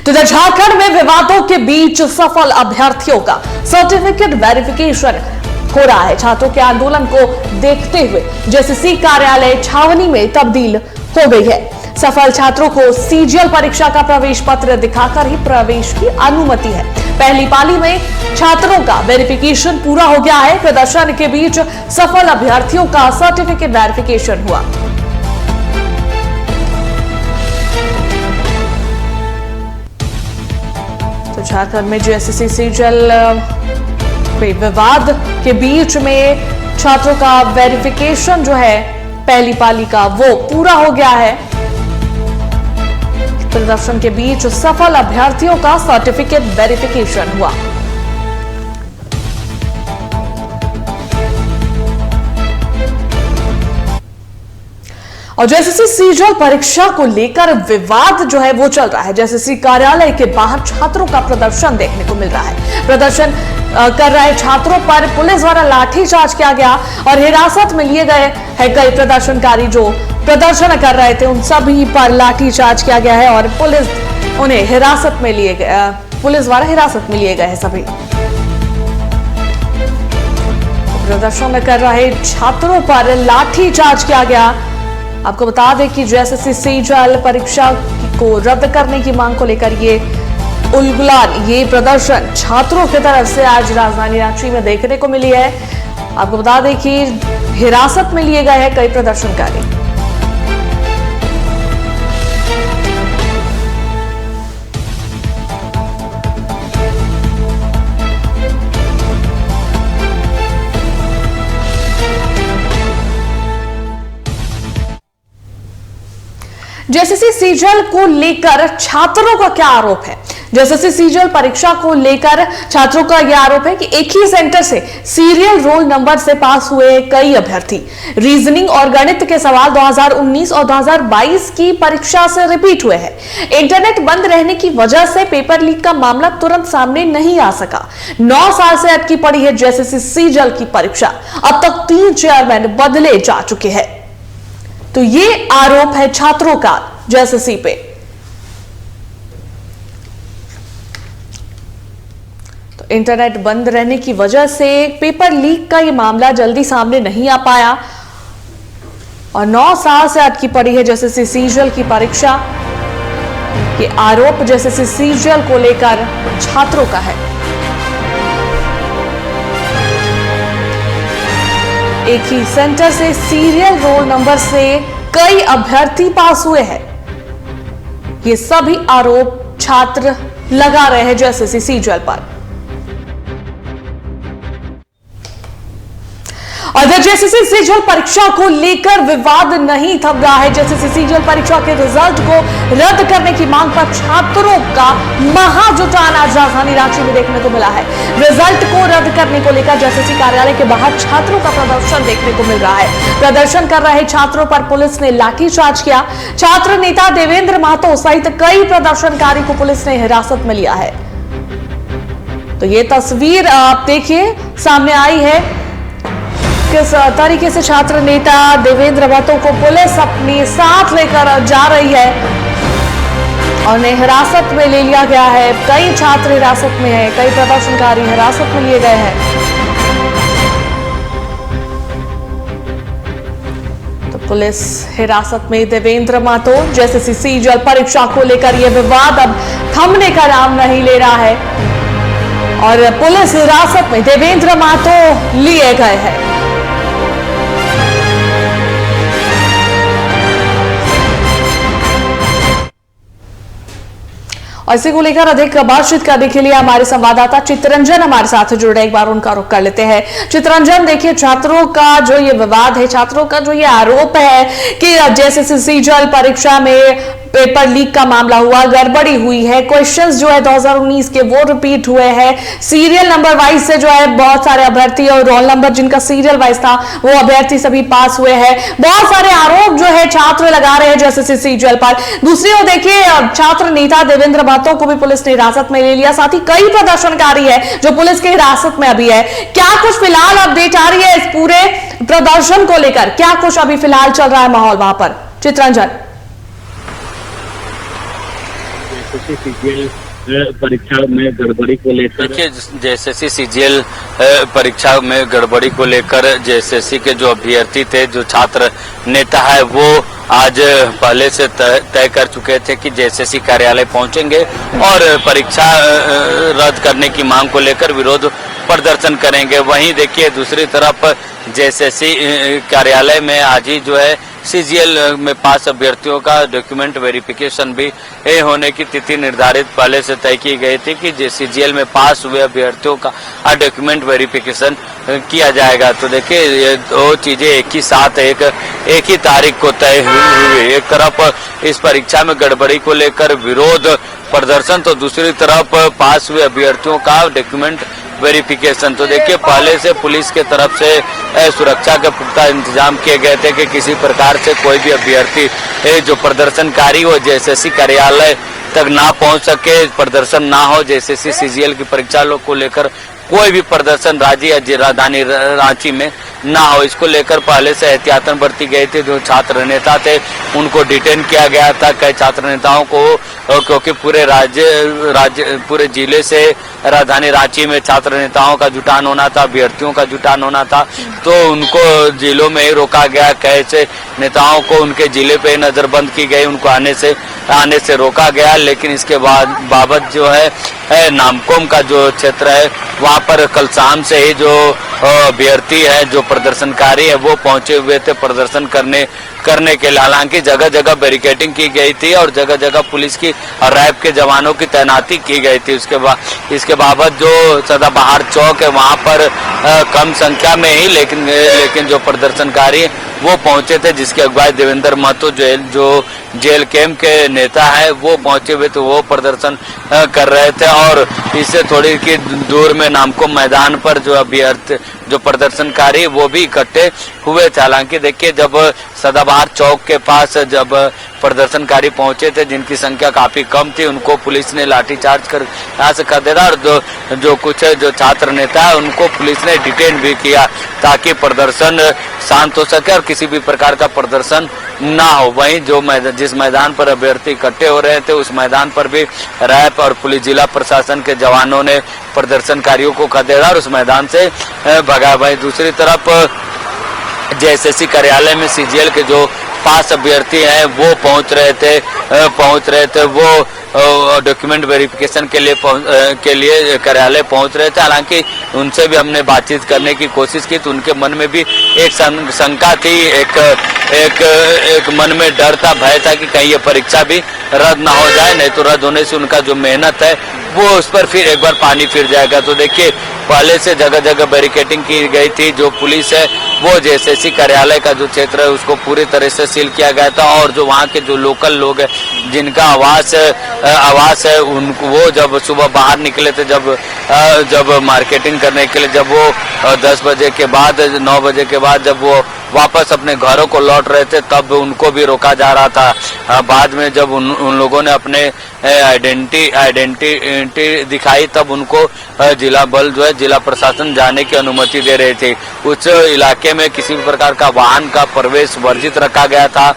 तो झारखंड में विवादों के बीच सफल अभ्यर्थियों का सर्टिफिकेट वेरिफिकेशन हो रहा है। छात्रों के आंदोलन को देखते हुए जेएसएससी कार्यालय छावनी में तब्दील हो गई है। सफल छात्रों को सीजीएल परीक्षा का प्रवेश पत्र दिखाकर ही प्रवेश की अनुमति है। पहली पाली में छात्रों का वेरिफिकेशन पूरा हो गया है। प्रदर्शन के बीच सफल अभ्यर्थियों का सर्टिफिकेट वेरिफिकेशन हुआ। तो झारखंड में जेएसएससी सीजीएल विवाद के बीच में छात्रों का वेरिफिकेशन जो है पहली पाली का वो पूरा हो गया है। प्रदर्शन के बीच सफल अभ्यर्थियों का सर्टिफिकेट वेरिफिकेशन हुआ। और जेएसएससी सीजीएल परीक्षा को लेकर विवाद जो है वो चल रहा है। जेएसएससी कार्यालय के बाहर छात्रों का प्रदर्शन देखने को मिल रहा है। प्रदर्शन कर रहे छात्रों पर पुलिस द्वारा लाठीचार्ज किया गया और हिरासत में लिए गए हैं कई प्रदर्शनकारी जो प्रदर्शन कर रहे थे। उन सभी पर लाठीचार्ज किया गया है और पुलिस उन्हें हिरासत में लिए गए, पुलिस द्वारा हिरासत में लिए गए हैं सभी। प्रदर्शन कर रहे छात्रों पर लाठीचार्ज किया गया। आपको बता दें कि जेएसएससी सीजीएल परीक्षा को रद्द करने की मांग को लेकर ये उलगुलान, ये प्रदर्शन छात्रों की तरफ से आज राजधानी रांची में देखने को मिली है। आपको बता दें कि हिरासत में लिए गए हैं कई प्रदर्शनकारी। जेएसएससी सीजीएल को लेकर छात्रों का क्या आरोप है? जेएसएससी सीजीएल परीक्षा को लेकर छात्रों का यह आरोप है कि एक ही सेंटर से सीरियल रोल नंबर से पास हुए कई अभ्यर्थी रीजनिंग और गणित के सवाल 2019 और 2022 की परीक्षा से रिपीट हुए हैं। इंटरनेट बंद रहने की वजह से पेपर लीक का मामला तुरंत सामने नहीं आ सका। 9 साल से अटकी पड़ी है जेएसएससी सीजीएल की परीक्षा। अब तक 3 चेयरमैन बदले जा चुके हैं। तो ये आरोप है छात्रों का जेएसएससी पे। तो इंटरनेट बंद रहने की वजह से पेपर लीक का ये मामला जल्दी सामने नहीं आ पाया और 9 साल से अटकी पड़ी है जेएसएससी सीजीएल की परीक्षा। ये आरोप जेएसएससी सीजीएल को लेकर छात्रों का है। एक ही सेंटर से सीरियल रोल नंबर से कई अभ्यर्थी पास हुए हैं। ये सभी आरोप छात्र लगा रहे हैं जेएसएससी सीजीएल पर। और जेएसएससी सीजीएल परीक्षा को लेकर विवाद नहीं थम रहा है। जेएसएससी सीजीएल परीक्षा के रिजल्ट को रद्द करने की मांग पर छात्रों का महाजुटान आज राजधानी रांची में देखने को मिला है। रिजल्ट को रद्द करने को लेकर जेएसएससी कार्यालय के बाहर छात्रों का प्रदर्शन देखने को मिल रहा है। प्रदर्शन कर रहे छात्रों पर पुलिस ने लाठीचार्ज किया। छात्र नेता देवेंद्र महतो सहित कई प्रदर्शनकारी को पुलिस ने हिरासत में लिया है। तो ये तस्वीर आप देखिए सामने आई है, किस तरीके से छात्र नेता देवेंद्र महतो को पुलिस अपने साथ लेकर जा रही है और उन्हें हिरासत में ले लिया गया है। कई छात्र हिरासत में हैं, कई प्रदर्शनकारी हिरासत में लिए गए हैं। तो पुलिस हिरासत में देवेंद्र महतो। जेएसएससी सीजीएल परीक्षा को लेकर यह विवाद अब थमने का नाम नहीं ले रहा है और पुलिस हिरासत में देवेंद्र महतो लिए गए हैं। और इसी को लेकर अधिक बातचीत करने के लिए हमारे संवाददाता चित्रंजन हमारे साथ जुड़ रहे, एक बार उनका रुख कर लेते हैं। चित्रंजन, देखिए छात्रों का जो ये विवाद है, छात्रों का जो ये आरोप है कि जेएसएससी सीजीएल परीक्षा में पेपर लीक का मामला हुआ, गड़बड़ी हुई है, क्वेश्चंस जो है 2019 के वो रिपीट हुए हैं, सीरियल नंबर वाइज से जो है बहुत सारे अभ्यर्थी और रोल नंबर जिनका सीरियल वाइज था वो अभ्यर्थी सभी पास हुए हैं। बहुत सारे आरोप जो है छात्र लगा रहे हैं जेएसएससी सीजीएल पर। दूसरी ओर देखिए छात्र नेता देवेंद्र महतो को भी पुलिस ने हिरासत में ले लिया। साथ ही कई प्रदर्शनकारी है जो पुलिस के हिरासत में अभी है। क्या कुछ फिलहाल अपडेट आ रही है इस पूरे प्रदर्शन को लेकर? क्या कुछ अभी फिलहाल चल रहा है माहौल वहां पर? चित्रंजन। जेएसएससी सीजीएल परीक्षा में गड़बड़ी को लेकर, देखिए जेएसएससी सीजीएल परीक्षा में गड़बड़ी को लेकर जेएसएससी के जो अभ्यर्थी थे, जो छात्र नेता है, वो आज पहले से तय कर चुके थे कि जेएसएससी कार्यालय पहुंचेंगे और परीक्षा रद्द करने की मांग को लेकर विरोध प्रदर्शन करेंगे। वहीं देखिए दूसरी तरफ जेएसएससी कार्यालय में आज ही जो है सीजीएल में पास अभ्यर्थियों का डॉक्यूमेंट वेरिफिकेशन भी होने की तिथि निर्धारित पहले से तय की गई थी कि सीजीएल में पास हुए अभ्यर्थियों का डॉक्यूमेंट वेरिफिकेशन किया जाएगा। तो देखिए ये दो चीजें एक ही साथ एक ही तारीख को तय हुई। एक तरफ इस परीक्षा में गड़बड़ी को लेकर विरोध प्रदर्शन, तो दूसरी तरफ पास हुए अभ्यर्थियों का डॉक्यूमेंट वेरिफिकेशन। तो देखिए पहले से पुलिस के तरफ से सुरक्षा के पुख्ता इंतजाम किए गए थे कि किसी प्रकार से कोई भी अभ्यर्थी जो प्रदर्शनकारी हो जेएसएससी कार्यालय तक ना पहुंच सके, प्रदर्शन ना हो। जेएसएससी सीजीएल की परीक्षा को लेकर कोई भी प्रदर्शन राजधानी रांची में ना हो, इसको लेकर पहले से एहतियातन बरती गई थी। जो छात्र नेता थे उनको डिटेन किया गया था, कई छात्र नेताओं को, क्योंकि पूरे जिले से राजधानी रांची में छात्र नेताओं का जुटान होना था, अभ्यर्थियों का जुटान होना था, तो उनको जिलों में ही रोका गया। कैसे नेताओं को उनके जिले पे नजरबंद की गई, उनको आने से रोका गया। लेकिन इसके बाबत जो है नामकोम का जो क्षेत्र है वहाँ पर कल शाम से ही जो अभ्यर्थी है, जो प्रदर्शनकारी है, वो पहुंचे हुए थे प्रदर्शन करने के लिए। हालांकि जगह जगह बैरिकेडिंग की गई थी और जगह जगह पुलिस की और रैब के जवानों की तैनाती की गई थी। इसके बाबद जो सदाबहार चौक है वहाँ पर कम संख्या में ही लेकिन जो प्रदर्शनकारी वो पहुंचे थे, जिसके अगुवाई देवेंद्र महतो जो जेल कैंप के नेता है वो पहुंचे हुए थे, वो प्रदर्शन कर रहे थे। और इससे थोड़ी की दूर में नामकुम मैदान पर जो प्रदर्शनकारी वो भी इकट्ठे हुए थे। हालांकि देखिए जब सदाबहार चौक के पास जब प्रदर्शनकारी पहुंचे थे, जिनकी संख्या काफी कम थी, उनको पुलिस ने लाठीचार्ज कर दिया और जो छात्र नेता है उनको पुलिस ने डिटेन भी किया ताकि प्रदर्शन शांत हो सके और किसी भी प्रकार का प्रदर्शन ना हो। वहीं जिस मैदान पर अभ्यर्थी इकट्ठे हो रहे थे उस मैदान पर भी रैब और पुलिस जिला प्रशासन के जवानों ने प्रदर्शनकारियों को खदेड़ा और उस मैदान से भगा। वहीं दूसरी तरफ जेएसएससी कार्यालय में सीजीएल के जो पास अभ्यर्थी हैं वो पहुंच रहे थे वो डॉक्यूमेंट वेरिफिकेशन के लिए कार्यालय पहुंच रहे थे। हालांकि उनसे भी हमने बातचीत करने की कोशिश की तो उनके मन में भी एक शंका थी, एक मन में डर था, भय था कि कहीं ये परीक्षा भी रद्द ना हो जाए, नहीं तो रद्द होने से उनका जो मेहनत है वो उस पर फिर एक बार पानी फिर जाएगा। तो देखिए पहले से जगह जगह बैरिकेडिंग की गई थी। जो पुलिस है वो जेएसएससी कार्यालय का जो क्षेत्र है उसको पूरी तरह से सील किया गया था और जो वहाँ के जो लोकल लोग हैं जिनका आवास है उनको वो जब सुबह बाहर निकले थे, जब मार्केटिंग करने के लिए, जब वो 10 बजे के बाद 9 बजे के बाद जब वो वापस अपने घरों को लौट रहे थे तब उनको भी रोका जा रहा था। बाद में जब उन लोगों ने अपने आइडेंटिटी दिखाई तब उनको जिला प्रशासन जाने की अनुमति दे रही थी। उस इलाके में किसी भी प्रकार का वाहन का प्रवेश वर्जित रखा गया था।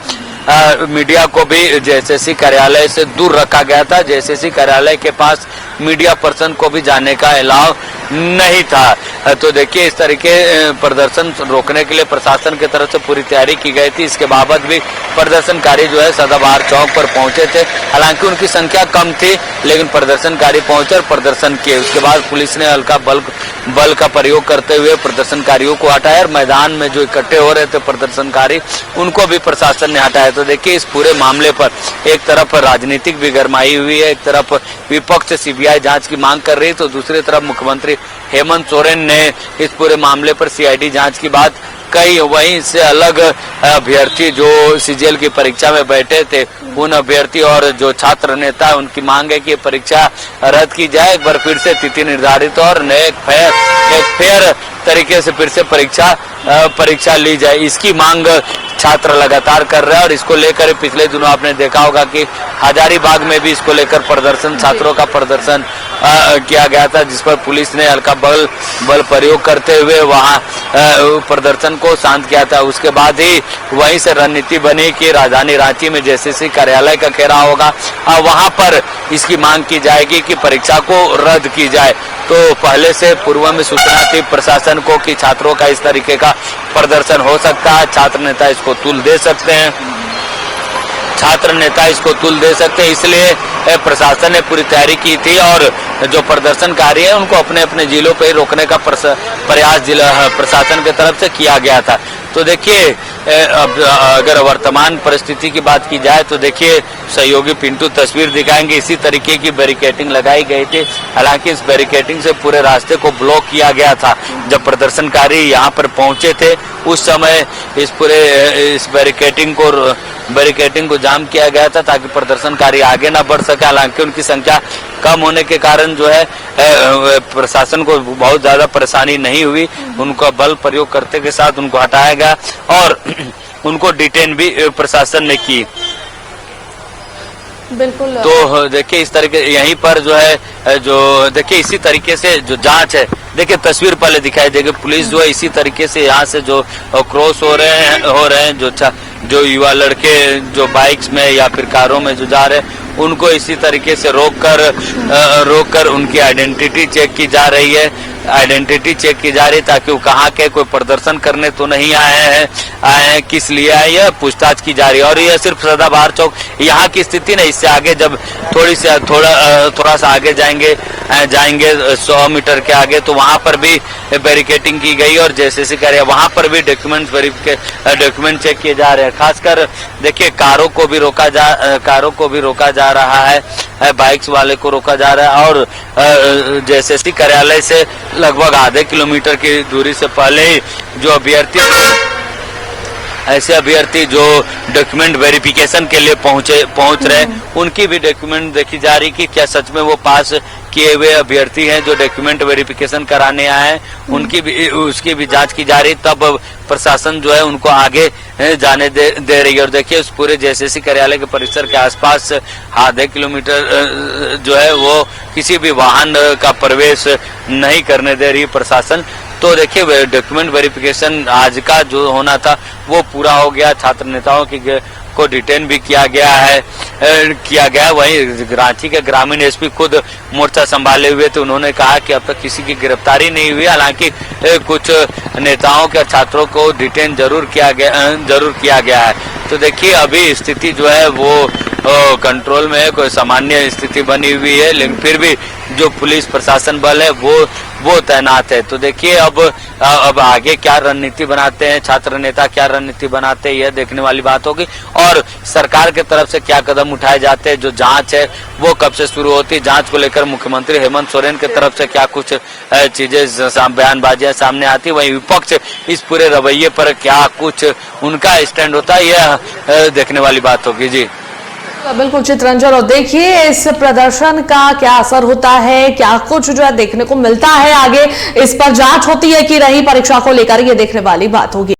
मीडिया को भी जेएसएससी कार्यालय से दूर रखा गया था। जेएसएससी कार्यालय के पास मीडिया पर्सन को भी जाने का अलाव नहीं था। तो देखिए इस तरीके प्रदर्शन रोकने के लिए प्रशासन की तरफ से पूरी तैयारी की गई थी। इसके बावजूद भी प्रदर्शनकारी जो है सदाबहार चौक पर पहुंचे थे। हालांकि उनकी संख्या कम थी लेकिन प्रदर्शनकारी पहुंचे और प्रदर्शन किए। उसके बाद पुलिस ने हल्का बल का प्रयोग करते हुए प्रदर्शनकारियों को हटाया और मैदान में जो इकट्ठे हो रहे थे प्रदर्शनकारी उनको भी प्रशासन ने हटाया। तो देखिए इस पूरे मामले पर एक तरफ राजनीतिक भी गरमाई हुई है, एक तरफ विपक्ष सीबीआई जांच की मांग कर रही है तो दूसरी तरफ मुख्यमंत्री हेमंत सोरेन ने इस पूरे मामले पर सीआईडी जांच की बात कही। वहीं से अलग अभ्यर्थी जो सीजीएल की परीक्षा में बैठे थे उन अभ्यर्थी और जो छात्र नेता है उनकी मांग है कि परीक्षा रद्द की जाए, एक बार फिर से तिथि निर्धारित और नए एक फेयर तरीके से फिर से परीक्षा ली जाए। इसकी मांग छात्र लगातार कर रहे हैं और इसको लेकर पिछले दिनों आपने देखा होगा कि हजारीबाग में भी इसको लेकर प्रदर्शन, छात्रों का प्रदर्शन किया गया था जिस पर पुलिस ने हल्का बल प्रयोग करते हुए वहां प्रदर्शन को शांत किया था। उसके बाद ही वहीं से रणनीति बनी कि राजधानी रांची में जेएसएससी कार्यालय का घेराव होगा और वहां पर इसकी मांग की जाएगी कि परीक्षा को रद्द की जाए। तो पहले से पूर्व में सूचना थी प्रशासन को कि छात्रों का इस तरीके का प्रदर्शन हो सकता है, छात्र नेता इसको तुल दे सकते हैं, छात्र नेता इसको तुल दे सकते हैं, इसलिए प्रशासन ने पूरी तैयारी की थी और जो प्रदर्शनकारी है उनको अपने अपने जिलों पर ही रोकने का प्रयास जिला प्रशासन की तरफ से किया गया था। तो देखिए अब अगर वर्तमान परिस्थिति की बात की जाए तो देखिए सहयोगी पिंटू तस्वीर दिखाएंगे, इसी तरीके की बैरिकेडिंग लगाई गई थी। हालांकि इस बैरिकेडिंग से पूरे रास्ते को ब्लॉक किया गया था। जब प्रदर्शनकारी यहाँ पर पहुंचे थे उस समय इस बैरिकेडिंग को जाम किया गया था ताकि प्रदर्शनकारी आगे ना बढ़ सके। हालांकि उनकी संख्या कम होने के कारण जो है प्रशासन को बहुत ज्यादा परेशानी नहीं हुई, उनका बल प्रयोग करते के साथ उनको हटाया गया और उनको डिटेन भी प्रशासन ने की। बिल्कुल। तो देखिए इस तरीके यहीं पर जो है जो देखिए इसी तरीके से जो जांच है, देखिए तस्वीर पहले दिखाई देगी, पुलिस जो है इसी तरीके से यहाँ से जो क्रॉस हो रहे हैं जो युवा लड़के जो बाइक्स में या फिर कारों में जो जा रहे हैं उनको इसी तरीके से रोक कर उनकी आइडेंटिटी चेक की जा रही है, ताकि वो कहाँ के कोई प्रदर्शन करने तो नहीं आए हैं, किस लिए आए यह पूछताछ की जा रही है। और यह सिर्फ सदाबहार चौक यहाँ की स्थिति नहीं, इससे आगे जब थोड़ा सा आगे जाएंगे 100 मीटर के आगे तो वहां पर भी बैरिकेडिंग की गई और जैसे कह रहे हैं वहां पर भी डॉक्यूमेंट चेक किए जा रहे हैं। खासकर देखिए कारों को भी रोका जा रहा है, बाइक्स वाले को रोका जा रहा है और जेएसएससी कार्यालय से लगभग आधे किलोमीटर की दूरी से पहले ही जो ऐसे अभ्यर्थी जो डॉक्यूमेंट वेरिफिकेशन के लिए पहुंच रहे हैं उनकी भी डॉक्यूमेंट देखी जा रही कि क्या सच में वो पास किए हुए अभ्यर्थी हैं जो डॉक्यूमेंट वेरिफिकेशन कराने आए हैं, उसकी भी जांच की जा रही। तब प्रशासन जो है उनको आगे जाने दे रही है। और देखिए उस पूरे जेएसएससी कार्यालय के परिसर के आसपास आधे किलोमीटर जो है वो किसी भी वाहन का प्रवेश नहीं करने दे रही प्रशासन। तो देखिए डॉक्यूमेंट वेरिफिकेशन आज का जो होना था वो पूरा हो गया, छात्र नेताओं को डिटेन भी किया गया। वहीं रांची के ग्रामीण एसपी खुद मोर्चा संभाले हुए थे, उन्होंने कहा कि अब तक किसी की गिरफ्तारी नहीं हुई, हालांकि कुछ नेताओं के छात्रों को डिटेन जरूर किया गया है। तो देखिए अभी स्थिति जो है वो कंट्रोल में है, कोई सामान्य स्थिति बनी हुई है, लेकिन फिर भी जो पुलिस प्रशासन बल है वो तैनात है। तो देखिए अब आगे क्या रणनीति बनाते हैं छात्र नेता, क्या रणनीति बनाते हैं, यह देखने वाली बात होगी। और सरकार के तरफ से क्या कदम उठाए जाते हैं, जो जांच है वो कब से शुरू होती है, जांच को लेकर मुख्यमंत्री हेमंत सोरेन की तरफ से क्या कुछ चीजें बयानबाजियां सामने आती, वहीं विपक्ष इस पूरे रवैये पर क्या कुछ उनका स्टैंड होता है, यह देखने वाली बात होगी। जी बिल्कुल चित्रंजन, और देखिए इस प्रदर्शन का क्या असर होता है, क्या कुछ जो है देखने को मिलता है, आगे इस पर जांच होती है कि नहीं परीक्षा को लेकर, ये देखने वाली बात होगी।